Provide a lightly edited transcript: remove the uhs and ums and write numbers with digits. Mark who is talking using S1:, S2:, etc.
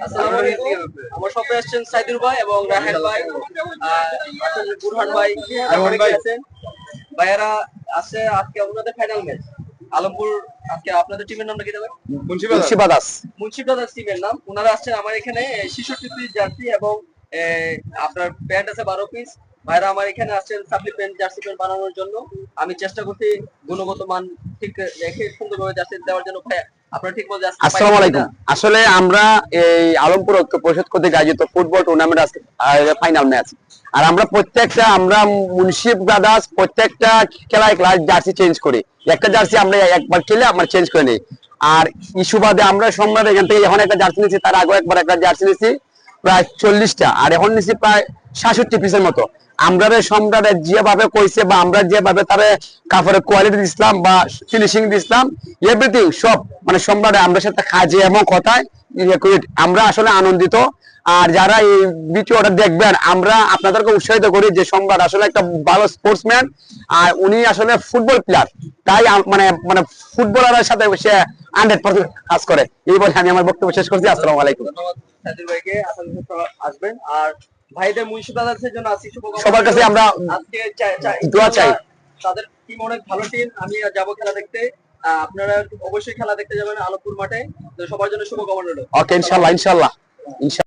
S1: আসসালামু আলাইকুম। আমার সাথে আসছেন সাইদুর ভাই এবং রাহেল ভাই, আছেন বুরহান ভাই, আর অনেকে আছেন। ভাইয়ারা আছে আজকে আপনাদের ফাইনাল ম্যাচ আলমপুর। আজকে আপনাদের টিমের নামটা কি দেবেন?
S2: মুন্সিবাদাস।
S1: মুন্সি ব্রাদার্স টিমের নাম। ওনারা আসছেন আমার এখানে 66 পিস জার্সি এবং আপনার প্যান্ট আছে 12 পিস। ভাইরা আমার এখানে আসছেন সাপ্লিমেন্ট জার্সি প্যান্ট বানানোর জন্য। আমি চেষ্টা করছি গুণগত মান ঠিক রেখে সুন্দরভাবে জার্সি দেওয়ার জন্য। ভাই আপনারা ঠিক মতো জার্সি
S2: আসসালামু আলাইকুম। আসলে আমরা এই আলমপুর ঐক্য পরিষদ কর্তৃক আয়োজিত ফুটবল টুর্নামেন্ট আজকে ফাইনাল ম্যাচ। আর আমরা মুন্সি ব্রাদার্স প্রত্যেকটা খেলায় জার্সি চেঞ্জ করি। একটা জার্সি আমরা একবার খেলে আমরা চেঞ্জ করে নিই। আর ইস্যুবাদে আমরা সম্রাট এখান থেকে এখন একটা জার্সি নিয়েছি, তার আগে একবার একটা জার্সি নিয়েছি প্রায় 40টা, আর এখন নিয়েছি প্রায় 66 পিসের মতো। আমরা সম্রাট যেভাবে কইছে বা আমরা যেভাবে তারা কাপড়ের কোয়ালিটি দিছিলাম বা ফিনিশিং দিছিলাম, এভরিথিং সব মানে সম্রাট আমরা সাথে কাজে এবং কথায় আমরা আসলে আনন্দিত। আর যারা এই ভিডিওটা দেখবেন, আমরা আপনাদেরকে উৎসাহিত করি যে সম্রাট আসলে একটা ভালো স্পোর্টসম্যান, আর উনি আসলে ফুটবল প্লেয়ার। তাই মানে মানে ফুটবলারের সাথে সে 100% কাজ করে। এই বলে আমি আমার বক্তব্য শেষ করছি। আসসালামু আলাইকুম।
S1: ধন্যবাদ সাইদুর ভাইকে। আসবেন আর ভাইদের মুন্সি ব্রাদার্সের জন্য আসি শুভকামনা।
S2: সবার কাছে আমরা
S1: আজকে
S2: দোয়া চাই।
S1: তাদের টিম অনেক ভালো টিম। আমি যাবো খেলা দেখতে। আপনারা অবশ্যই খেলা দেখতে যাবেন আলমপুর মাঠে। তো সবার জন্য শুভকামনা রইল।
S2: ওকে, ইনশাআল্লাহ ইনশাআল্লাহ ইনশাআল্লাহ।